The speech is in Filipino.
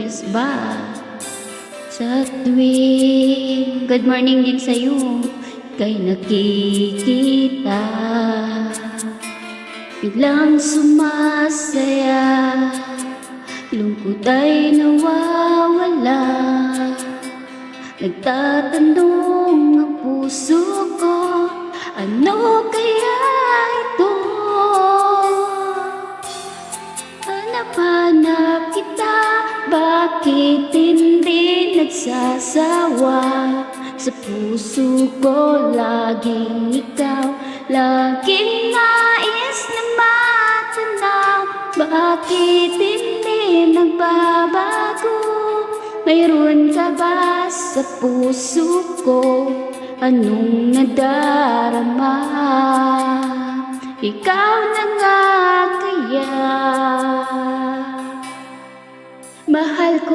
Luis ba? Sa tuwing good morning din sa'yo, kay nakikita, biglang sumasaya, lungkot ay nawawala. Nagtatanong ang puso ko, ano kaya ito? Hanap-hanap kita, bakit hindi nagsasawa? Sa puso ko laging ikaw, laging nais na matanaw. Bakit hindi nagbabago? Mayroon ka ba sa puso ko? Anong nadarama? Ikaw na nga kaya? Mahal ko